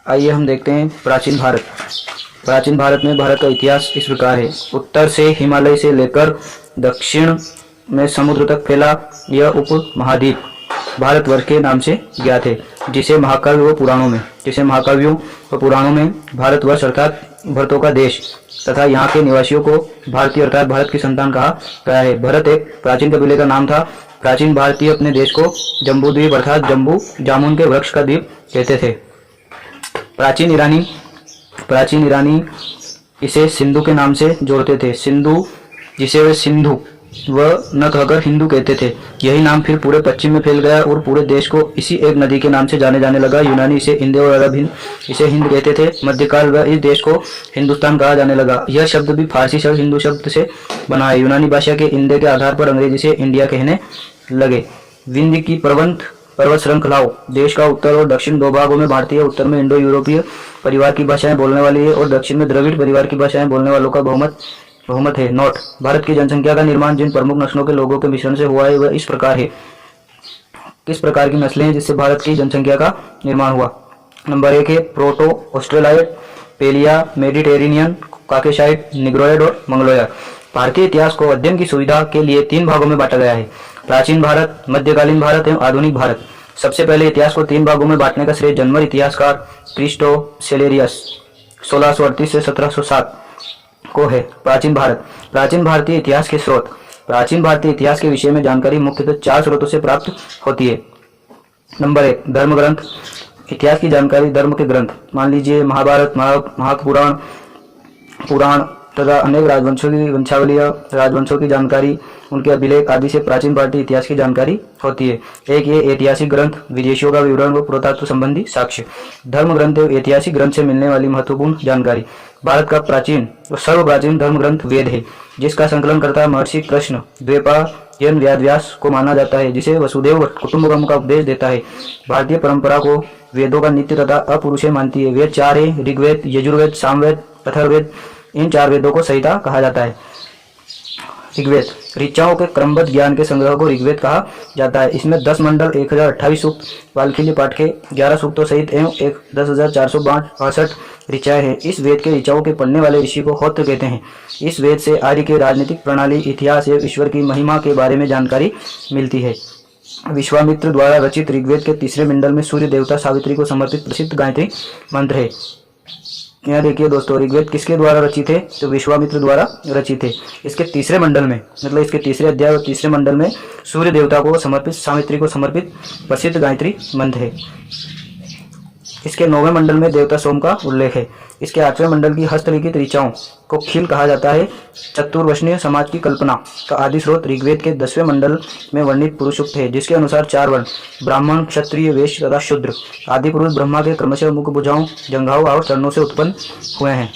आइए हम देखते हैं प्राचीन भारत। प्राचीन भारत में भारत का इतिहास इस प्रकार है। उत्तर से हिमालय से लेकर दक्षिण में समुद्र तक फैला यह उप महाद्वीप भारतवर्ष के नाम से ज्ञात है, जिसे महाकाव्यों व पुराणों में भारतवर्ष अर्थात भरतों का देश तथा यहाँ के निवासियों को भारतीय अर्थात भारत की संतान कहा गया है। भरत एक प्राचीन कबीले का नाम था। प्राचीन भारतीय अपने देश को जम्बूद्वीप अर्थात जम्बू जामुन के वृक्ष का द्वीप कहते थे। प्राचीन ईरानी इसे सिंधु के नाम से जोड़ते थे। सिंधु, जिसे वे सिंधु व न कहकर हिंदू कहते थे। यही नाम फिर पूरे पश्चिम में फैल गया और पूरे देश को इसी एक नदी के नाम से जाने जाने लगा। यूनानी इसे इंदे और अरब इसे हिंद कहते थे। मध्यकाल में इस देश को हिंदुस्तान कहा जाने लगा। यह शब्द भी फारसी शब्द हिंदू शब्द से बना है। यूनानी भाषा के इंदे के आधार पर अंग्रेजी से इंडिया कहने लगे। विंध्य की पर्वत श्रृंखलाओं देश का उत्तर और दक्षिण दो भागों में भारतीय, उत्तर में इंडो यूरोपीय परिवार की भाषाएं बोलने वाली है और दक्षिण में द्रविड़ परिवार की भाषाएं बोलने वालों का बहुमत है। नोट: भारत की जनसंख्या का निर्माण जिन प्रमुख नस्लों के लोगों के मिश्रण से हुआ है वह इस प्रकार है। किस प्रकार की नस्लें हैं जिससे भारत की जनसंख्या का निर्माण हुआ? नंबर 1 है प्रोटो ऑस्ट्रेलाइड, पेलिया, मेडिटेरेनियन, काकेशाइट, निग्रोइड और मंगलोयड। भारतीय इतिहास को अध्ययन की सुविधा के लिए 3 भागों में बांटा गया है: प्राचीन भारत, मध्यकालीन भारत एवं आधुनिक भारत। सबसे पहले इतिहास को 3 भागों में बांटने का श्रेय जन्मर इतिहासकार क्रिस्टो सेलेरियस 1638 से 1707 को है। प्राचीन भारत। प्राचीन भारतीय इतिहास के स्रोत। प्राचीन भारतीय इतिहास के विषय में जानकारी मुख्यतः 4 स्रोतों से प्राप्त होती है। नंबर 1 धर्म ग्रंथ। इतिहास की जानकारी धर्म के ग्रंथ, मान लीजिए महाभारत, महापुराण, पुराण तथा अनेक राजवंशों की वंशावलियां, राजवंशों की जानकारी, उनके अभिलेख आदि से प्राचीन भारतीय इतिहास की जानकारी होती है। एक ये ऐतिहासिक ग्रंथ, विदेशियों का विवरण व पुरातत्व संबंधी साक्ष्य। धर्म ग्रंथ एवं ऐतिहासिक ग्रंथ से मिलने वाली महत्वपूर्ण जानकारी। भारत का प्राचीन और सर्वप्राचीन धर्म ग्रंथ वेद है, जिसका संकलन करता महर्षि कृष्ण द्वैपायन व्यास को माना जाता है, जिसे वसुदेव कुटुंबकम का उपदेश देता है। भारतीय परंपरा को वेदों का नित्य तथा अपौरुषेय मानती है। वेद 4 है: ऋग्वेद, यजुर्वेद, सामवेद, अथर्ववेद। इन 4 वेदों को संहिता कहा जाता है। ऋग्वेद ऋचाओं के क्रमबद्ध ज्ञान के संग्रह को ऋग्वेद कहा जाता है। इसमें 10 मंडल, 1028 सूक्त, वाल्मीकि पाठ के 11 सूक्तों सहित एवं 10,462 ऋचाएं हैं। इस वेद के ऋचाओं के पढ़ने वाले ऋषि को होत्र कहते हैं। इस वेद से आर्य के राजनीतिक प्रणाली, इतिहास एवं ईश्वर की महिमा के बारे में जानकारी मिलती है। विश्वामित्र द्वारा रचित ऋग्वेद के 3रे मंडल में सूर्य देवता सावित्री को समर्पित प्रसिद्ध गायत्री मंत्र है। यहाँ देखिए दोस्तों, ऋग्वेद किसके द्वारा रचित है? तो विश्वामित्र द्वारा रचित है। इसके 3रे मंडल में, मतलब इसके 3रे अध्याय और 3रे मंडल में सूर्य देवता को समर्पित, सावित्री को समर्पित प्रसिद्ध गायत्री मंत्र है। इसके 9वें मंडल में देवता सोम का उल्लेख है। इसके 8वें मंडल की हस्तलिखित ऋचाओं को खील कहा जाता है। चतुर्वचनीय समाज की कल्पना का आदि स्रोत ऋग्वेद के 10वें मंडल में वर्णित पुरुषोक्त है, जिसके अनुसार 4 वर्ण ब्राह्मण, क्षत्रिय, वैश्य तथा शूद्र आदि पुरुष ब्रह्मा के क्रमशः मुख, भुजाओं, जंघाओं और चरणों से उत्पन्न हुए हैं।